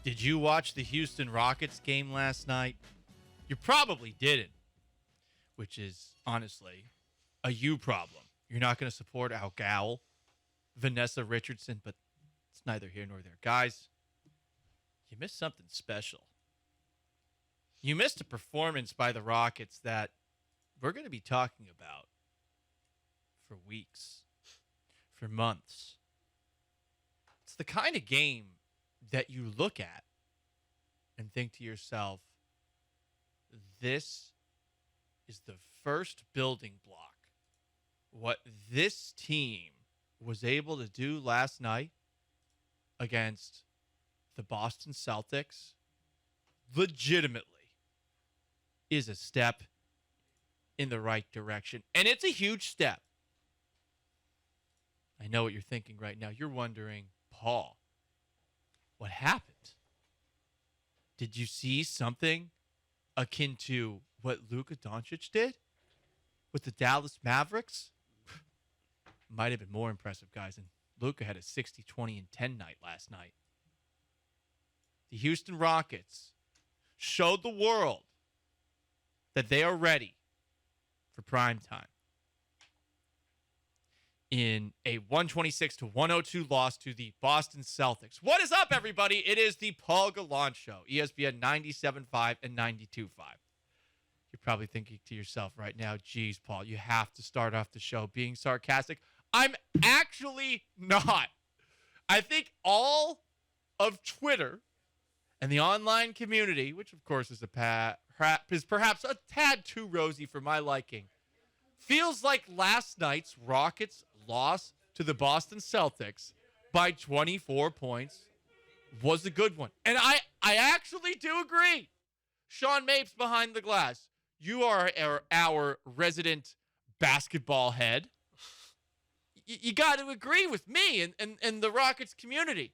Did you watch the Houston Rockets game last night? You probably didn't, which is honestly a you problem. You're not going to support Al Gowl, Vanessa Richardson, but it's neither here nor there. Guys, you missed something special. You missed a performance by the Rockets that we're going to be talking about for weeks, for months. It's the kind of game that you look at and think to yourself, this is the first building block. What this team was able to do last night against the Boston Celtics legitimately is a step in the right direction. And it's a huge step. I know what you're thinking right now. You're wondering, Paul, what happened? Did you see something akin to what Luka Doncic did with the Dallas Mavericks? Might have been more impressive, guys. And Luka had a 60, 20, and 10 night last night. The Houston Rockets showed the world that they are ready for prime time in a 126-102 loss to the Boston Celtics. What is up, everybody? It is the Paul Gallant Show, ESPN 97.5 and 92.5. You're probably thinking to yourself right now, geez, Paul, you have to start off the show being sarcastic. I'm actually not. I think all of Twitter and the online community, which of course is perhaps a tad too rosy for my liking, feels like last night's Rockets loss to the Boston Celtics by 24 points was a good one. And I actually do agree. Sean Mapes behind the glass. You are our resident basketball head. You got to agree with me and the Rockets community.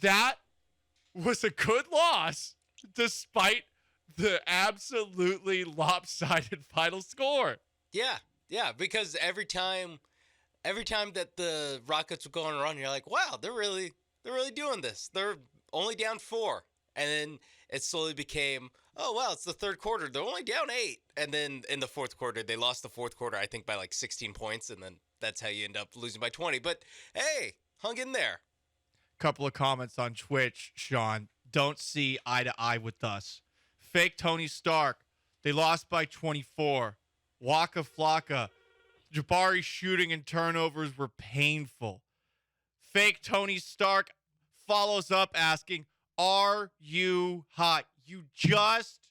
That was a good loss despite the absolutely lopsided final score. Yeah, because every time that the Rockets were going around, you're like, wow, they're really doing this. They're only down 4. And then it slowly became, oh, wow, it's the third quarter. They're only down 8. And then in the fourth quarter, they lost the fourth quarter, I think, by like 16 points. And then that's how you end up losing by 20. But, hey, hung in there. Couple of comments on Twitch, Sean. Don't see eye to eye with us. Fake Tony Stark. They lost by 24. Waka Flocka. Jabari's shooting and turnovers were painful. Fake Tony Stark follows up asking, are you hot? You just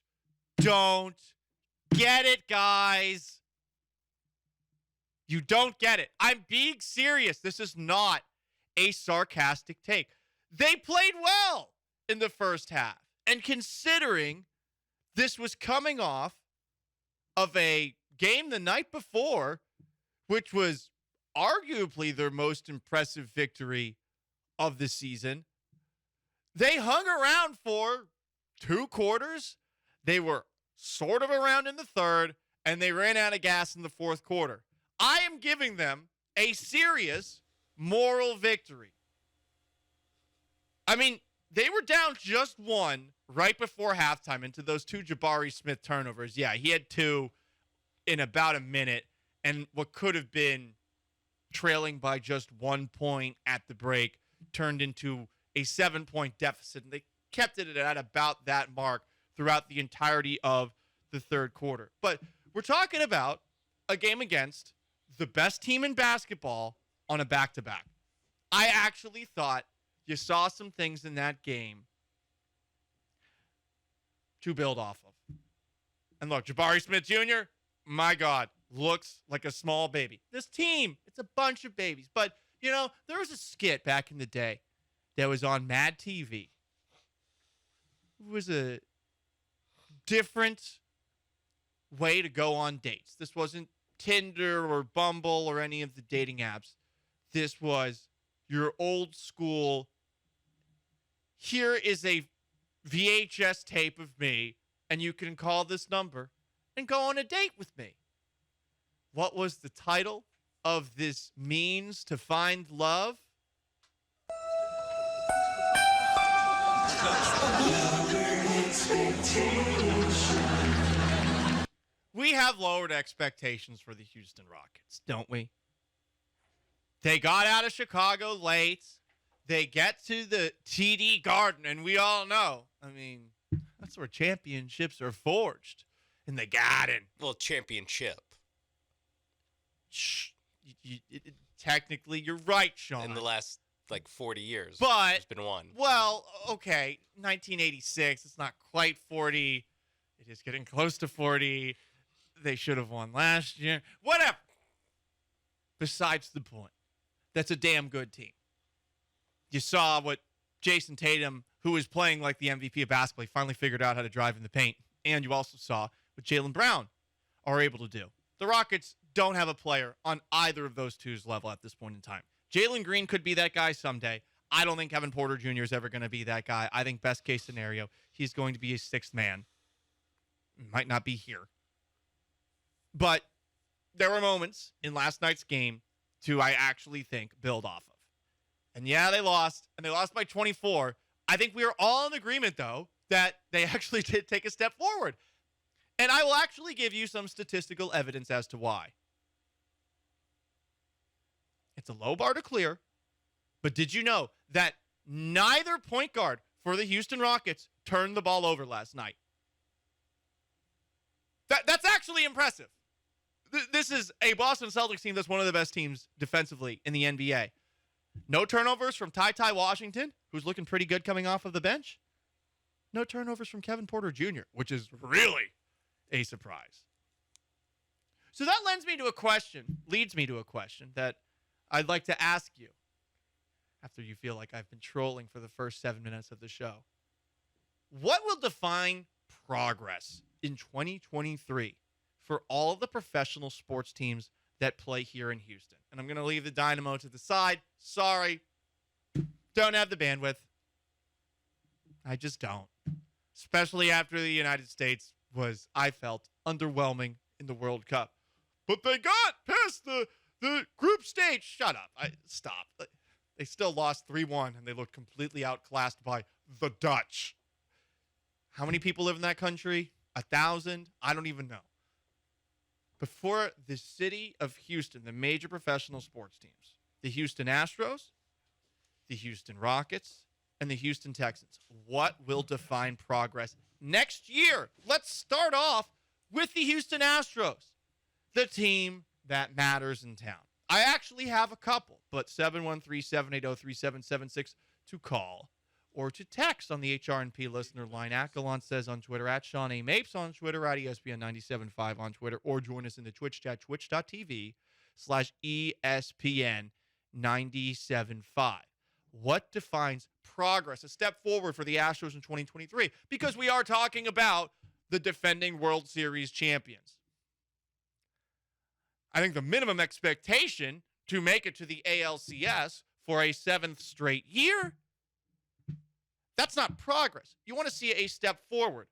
don't get it, guys. You don't get it. I'm being serious. This is not a sarcastic take. They played well in the first half. And considering this was coming off of a game the night before, which was arguably their most impressive victory of the season, they hung around for 2 quarters. They were sort of around in the third, and they ran out of gas in the fourth quarter. I am giving them a serious moral victory. I mean, they were down just 1 right before halftime into those 2 Jabari Smith turnovers. Yeah, he had 2 in about a minute, and what could have been trailing by just 1 point at the break turned into a 7-point deficit, and they kept it at about that mark throughout the entirety of the third quarter. But we're talking about a game against the best team in basketball on a back-to-back. I actually thought you saw some things in that game to build off of. And look, Jabari Smith Jr., my God, looks like a small baby. This team, it's a bunch of babies. But, you know, there was a skit back in the day that was on Mad TV. It was a different way to go on dates. This wasn't Tinder or Bumble or any of the dating apps. This was your old school, here is a VHS tape of me, and you can call this number and go on a date with me. What was the title of this means to find love? We have lowered expectations for the Houston Rockets, don't we? They got out of Chicago late. They get to the TD Garden, and we all know, I mean, that's where championships are forged, in the Garden. Well, championship. Technically, you're right, Sean. In the last, 40 years. But there's been one. Well, okay, 1986, it's not quite 40. It is getting close to 40. They should have won last year. Whatever. Besides the point. That's a damn good team. You saw what Jason Tatum, who is playing like the MVP of basketball, he finally figured out how to drive in the paint. And you also saw what Jaylen Brown are able to do. The Rockets don't have a player on either of those two's level at this point in time. Jalen Green could be that guy someday. I don't think Kevin Porter Jr. is ever going to be that guy. I think best case scenario, he's going to be a sixth man. Might not be here. But there were moments in last night's game to, I actually think, build off of. And yeah, they lost, and they lost by 24. I think we are all in agreement, though, that they actually did take a step forward. And I will actually give you some statistical evidence as to why. It's a low bar to clear, but did you know that neither point guard for the Houston Rockets turned the ball over last night? That's actually impressive. This is a Boston Celtics team that's one of the best teams defensively in the NBA. No turnovers from Ty Washington, who's looking pretty good coming off of the bench. No turnovers from Kevin Porter Jr., which is really a surprise. So that leads me to a question that I'd like to ask you after you feel like I've been trolling for the first 7 minutes of the show. What will define progress in 2023 for all of the professional sports teams that play here in Houston? And I'm going to leave the Dynamo to the side. Sorry. Don't have the bandwidth. I just don't. Especially after the United States was, I felt, underwhelming in the World Cup. But they got past the group stage. Shut up. Stop. They still lost 3-1, and they looked completely outclassed by the Dutch. How many people live in that country? 1,000? I don't even know. Before the city of Houston, the major professional sports teams, the Houston Astros, the Houston Rockets, and the Houston Texans. What will define progress next year? Let's start off with the Houston Astros, the team that matters in town. I actually have a couple, but 713-780-3776 to call or to text on the HRNP listener line. At Gallant Says on Twitter, at Sean A. Mapes on Twitter, at ESPN975 on Twitter, or join us in the Twitch chat, twitch.tv/ESPN975. What defines progress, a step forward for the Astros in 2023? Because we are talking about the defending World Series champions. I think the minimum expectation to make it to the ALCS for a seventh straight year, that's not progress. You want to see a step forward.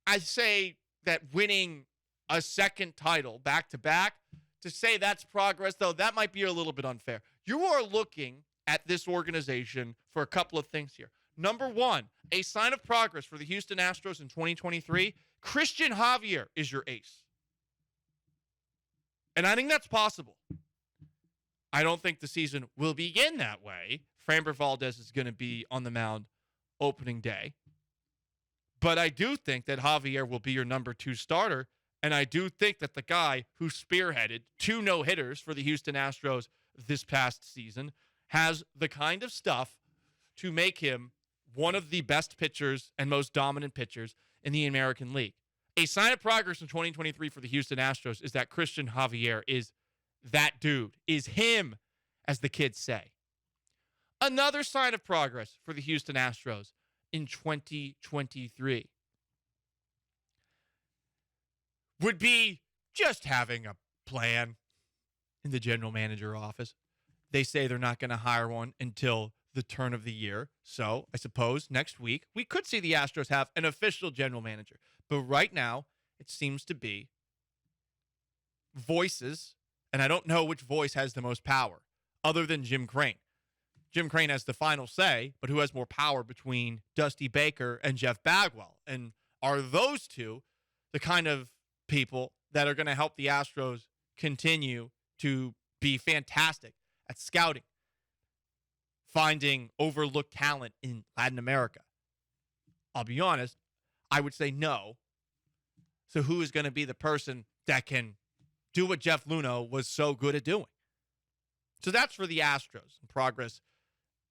I say that winning a second title back-to-back, to say that's progress, though, that might be a little bit unfair. You are looking at this organization for a couple of things here. Number one, a sign of progress for the Houston Astros in 2023, Christian Javier is your ace. And I think that's possible. I don't think the season will begin that way. Framber Valdez is going to be on the mound opening day. But I do think that Javier will be your number two starter. And I do think that the guy who spearheaded 2 no-hitters for the Houston Astros this past season has the kind of stuff to make him one of the best pitchers and most dominant pitchers in the American League. A sign of progress in 2023 for the Houston Astros is that Christian Javier is that dude, is him, as the kids say. Another sign of progress for the Houston Astros in 2023 would be just having a plan in the general manager office. They say they're not going to hire one until the turn of the year. So I suppose next week we could see the Astros have an official general manager. But right now it seems to be voices, and I don't know which voice has the most power other than Jim Crane. Jim Crane has the final say, but who has more power between Dusty Baker and Jeff Bagwell? And are those two the kind of people that are going to help the Astros continue to be fantastic at scouting, finding overlooked talent in Latin America? I'll be honest, I would say no. So who is going to be the person that can do what Jeff Luhnow was so good at doing? So that's for the Astros in progress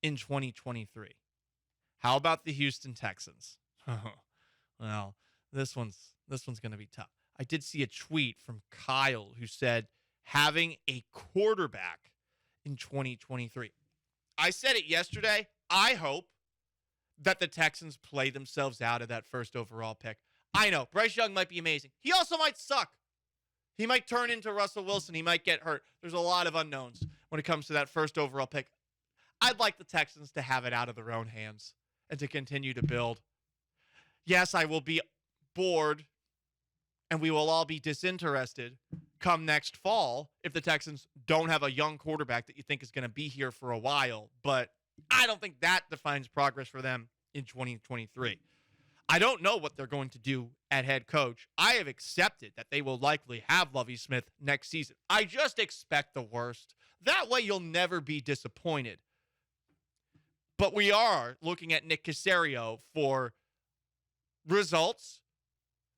in 2023. How about the Houston Texans? Well, this one's going to be tough. I did see a tweet from Kyle who said having a quarterback in 2023. I said it yesterday. I hope that the Texans play themselves out of that first overall pick. I know Bryce Young might be amazing. He also might suck. He might turn into Russell Wilson. He might get hurt. There's a lot of unknowns when it comes to that first overall pick. I'd like the Texans to have it out of their own hands and to continue to build. Yes, I will be bored and we will all be disinterested come next fall if the Texans don't have a young quarterback that you think is going to be here for a while. But I don't think that defines progress for them in 2023. I don't know what they're going to do at head coach. I have accepted that they will likely have Lovie Smith next season. I just expect the worst. That way you'll never be disappointed. But we are looking at Nick Caserio for results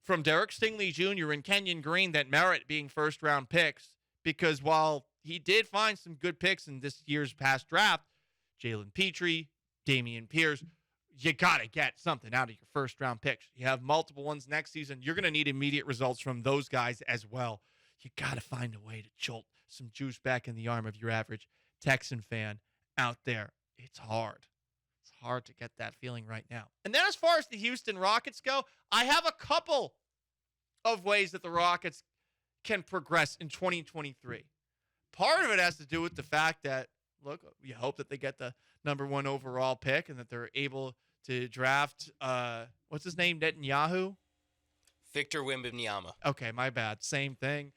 from Derek Stingley Jr. and Kenyon Green that merit being first-round picks, because while he did find some good picks in this year's past draft, Jalen Petrie, Dameon Pierce, you got to get something out of your first-round picks. You have multiple ones next season. You're going to need immediate results from those guys as well. You got to find a way to jolt some juice back in the arm of your average Texan fan out there. It's hard. It's hard to get that feeling right now. And then as far as the Houston Rockets go, I have a couple of ways that the Rockets can progress in 2023. Part of it has to do with the fact that, look, you hope that they get the number 1 overall pick and that they're able to draft, what's his name, Netanyahu? Victor Wembanyama. Okay, my bad. Same thing,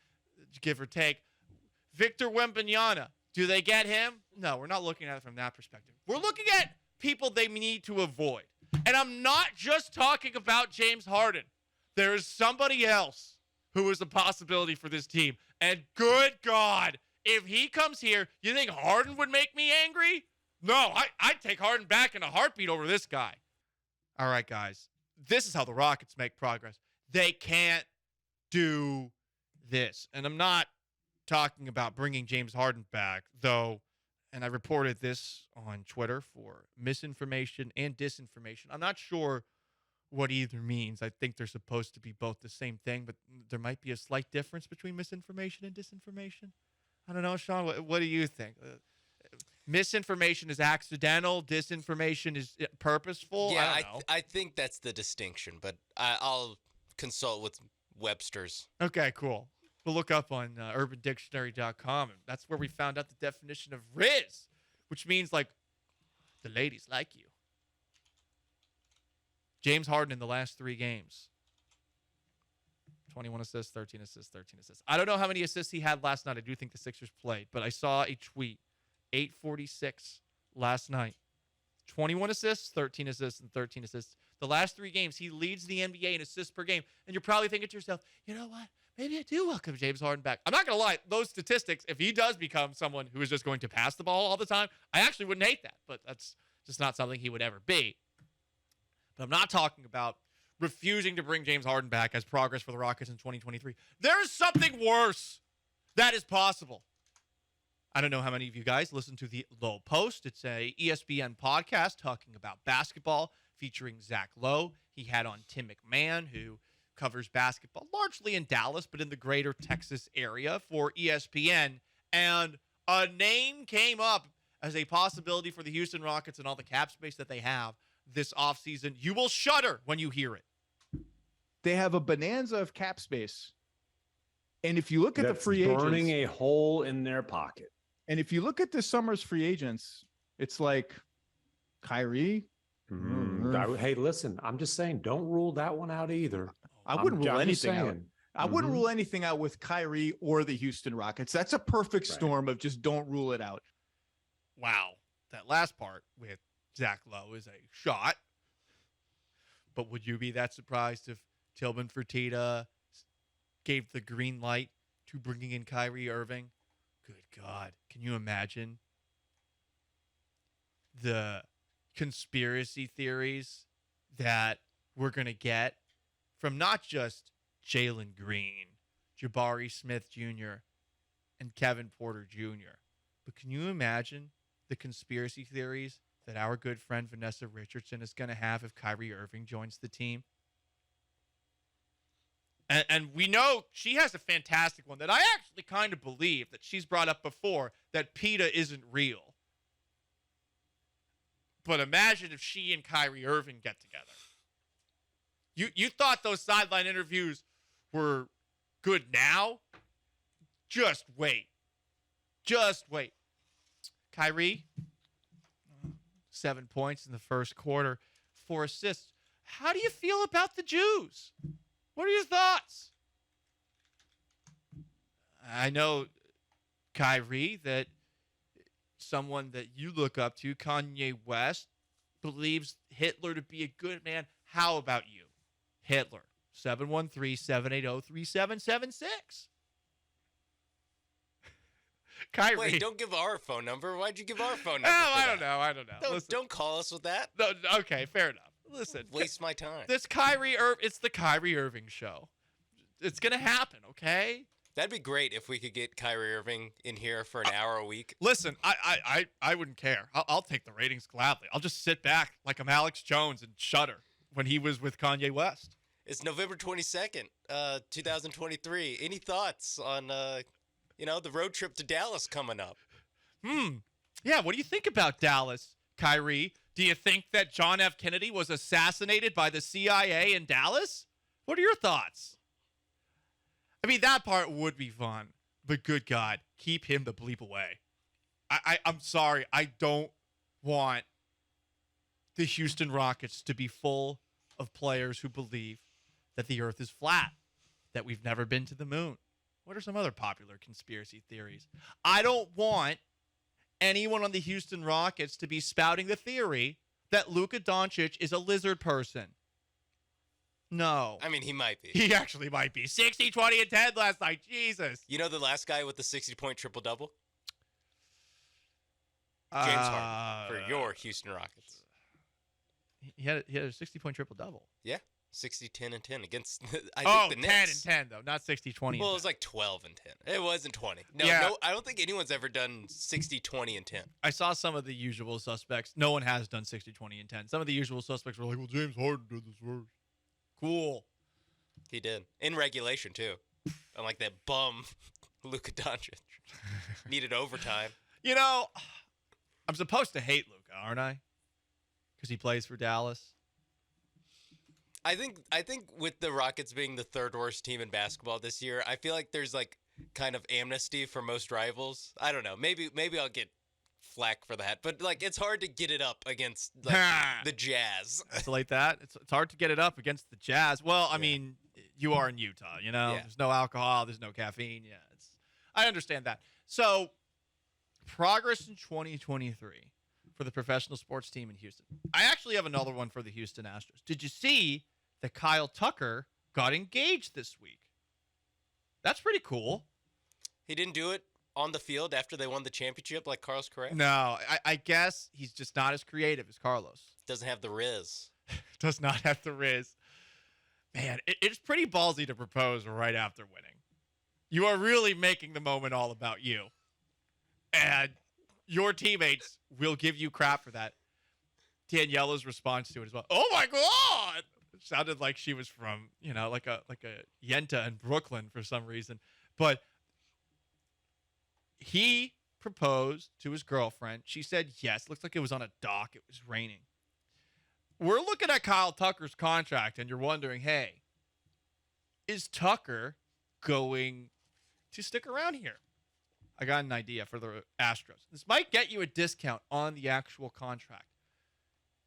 give or take. Victor Wembanyama. Do they get him? No, we're not looking at it from that perspective. We're looking at people they need to avoid. And I'm not just talking about James Harden. There is somebody else who is a possibility for this team. And good God, if he comes here, you think Harden would make me angry? No, I'd take Harden back in a heartbeat over this guy. All right, guys. This is how the Rockets make progress. They can't do this. And I'm not talking about bringing James Harden back, though, and I reported this on Twitter for misinformation and disinformation. I'm not sure what either means. I think they're supposed to be both the same thing, but there might be a slight difference between misinformation and disinformation. I don't know, Sean. What do you think? Misinformation is accidental. Disinformation is purposeful. Yeah, I don't know. I think that's the distinction, but I'll consult with Webster's. Okay, cool. We'll look up on UrbanDictionary.com, and that's where we found out the definition of Riz, which means, like, the ladies like you. James Harden in the last 3 games. 21 assists, 13 assists, 13 assists. I don't know how many assists he had last night. I do think the Sixers played, but I saw a tweet. 846 last night. 21 assists, 13 assists, and 13 assists. The last 3 games, he leads the NBA in assists per game. And you're probably thinking to yourself, you know what? Maybe I do welcome James Harden back. I'm not going to lie. Those statistics, if he does become someone who is just going to pass the ball all the time, I actually wouldn't hate that. But that's just not something he would ever be. But I'm not talking about refusing to bring James Harden back as progress for the Rockets in 2023. There's something worse that is possible. I don't know how many of you guys listen to the Low Post. It's a ESPN podcast talking about basketball featuring Zach Lowe. He had on Tim McMahon, who covers basketball largely in Dallas, but in the greater Texas area for ESPN. And a name came up as a possibility for the Houston Rockets and all the cap space that they have this offseason. You will shudder when you hear it. They have a bonanza of cap space. And if you look at the free agents, burning a hole in their pocket. And if you look at this summer's free agents, it's like Kyrie. Hey, listen, I'm just saying, don't rule that one out either. I wouldn't rule anything out. I wouldn't rule anything out with Kyrie or the Houston Rockets. That's a perfect storm of just don't rule it out. Wow. that last part with Zach Lowe is a shot. But would you be that surprised if Tillman Fertitta gave the green light to bringing in Kyrie Irving? Good God. Can you imagine the conspiracy theories that we're going to get from not just Jalen Green, Jabari Smith Jr., and Kevin Porter Jr., but can you imagine the conspiracy theories that our good friend Vanessa Richardson is going to have if Kyrie Irving joins the team? And we know she has a fantastic one that I actually kind of believe that she's brought up before, that PETA isn't real. But imagine if she and Kyrie Irving get together. You thought those sideline interviews were good now? Just wait. Just wait. Kyrie, 7 points in the first quarter, 4 assists. How do you feel about the Jews? What are your thoughts? I know, Kyrie, that someone that you look up to, Kanye West, believes Hitler to be a good man. How about you? Hitler, 713-780-3776. Kyrie. Wait, don't give our phone number. Why'd you give our phone number? Oh, I don't know. Don't call us with that. No, okay, fair enough. Listen. Waste my time. It's the Kyrie Irving show. It's going to happen, okay? That'd be great if we could get Kyrie Irving in here for an hour a week. Listen, I wouldn't care. I'll take the ratings gladly. I'll just sit back like I'm Alex Jones and shudder when he was with Kanye West. It's November 22nd, 2023. Any thoughts on, the road trip to Dallas coming up? Yeah, what do you think about Dallas, Kyrie? Do you think that John F. Kennedy was assassinated by the CIA in Dallas? What are your thoughts? I mean, that part would be fun, but good God, keep him the bleep away. I'm sorry. I don't want the Houston Rockets to be full of players who believe that the earth is flat, that we've never been to the moon. What are some other popular conspiracy theories? I don't want anyone on the Houston Rockets to be spouting the theory that Luka Doncic is a lizard person. No. I mean, he might be. He actually might be. 60, 20, and 10 last night. Jesus. You know the last guy with the 60-point triple-double? James Harden for your Houston Rockets. He had a 60-point triple-double. Yeah. 60, 10, and 10 against, I think, the 10 Knicks. and 10, though, not 60, 20, Well, and it was 10. like 12 and 10. It wasn't 20. No, I don't think anyone's ever done 60, 20, and 10. I saw some of the usual suspects. No one has done 60, 20, and 10. Some of the usual suspects were like, well, James Harden did this first. Cool. He did. In regulation, too. Unlike that bum, Luka Doncic. Needed overtime. You know, I'm supposed to hate Luka, aren't I? Because he plays for Dallas. I think with the Rockets being the third worst team in basketball this year, I feel like there's like kind of amnesty for most rivals. I don't know. Maybe I'll get flack for that, but like it's hard to get it up against like, the Jazz. It's like that. It's hard to get it up against the Jazz. Well, I mean, you are in Utah, you know. Yeah. There's no alcohol, there's no caffeine. Yeah, I understand that. So, progress in 2023 for the professional sports team in Houston. I actually have another one for the Houston Astros. Did you see that Kyle Tucker got engaged this week? That's pretty cool. He didn't do it on the field after they won the championship like Carlos Correa? No, I guess he's just not as creative as Carlos. Doesn't have the Riz. Does not have the Riz. Man, it's pretty ballsy to propose right after winning. You are really making the moment all about you. And your teammates will give you crap for that. Daniela's response to it as well. Oh my God! It sounded like she was from, like a Yenta in Brooklyn for some reason. But he proposed to his girlfriend. She said yes. Looks like it was on a dock. It was raining. We're looking at Kyle Tucker's contract, and you're wondering, hey, is Tucker going to stick around here? I got an idea for the Astros. This might get you a discount on the actual contract.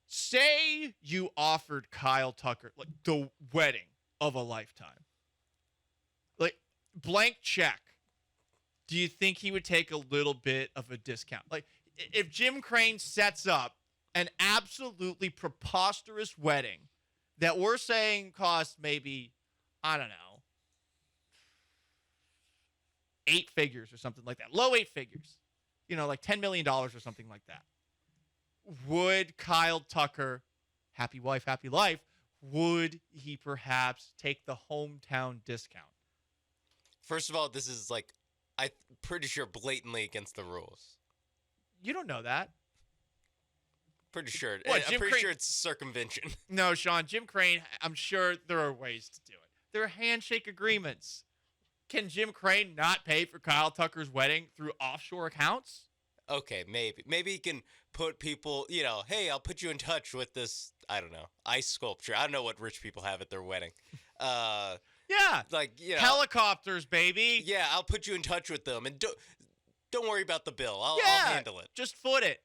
Say you offered Kyle Tucker like the wedding of a lifetime. Like blank check. Do you think he would take a little bit of a discount? Like if Jim Crane sets up an absolutely preposterous wedding that we're saying costs maybe, I don't know, 8 figures or something like that, low 8 figures, like $10 million or something like that, would Kyle Tucker, happy wife, happy life, would he perhaps take the hometown discount? First of all, this is I'm pretty sure blatantly against the rules. You don't know that. Pretty sure. What, I'm pretty sure it's circumvention. No, Sean, Jim Crane, I'm sure there are ways to do it. There are handshake agreements. Can Jim Crane not pay for Kyle Tucker's wedding through offshore accounts? Okay, maybe. Maybe he can put people, hey, I'll put you in touch with this, I don't know, ice sculpture. I don't know what rich people have at their wedding. Yeah. Helicopters, baby. Yeah, I'll put you in touch with them. And don't worry about the bill. I'll handle it. Just foot it.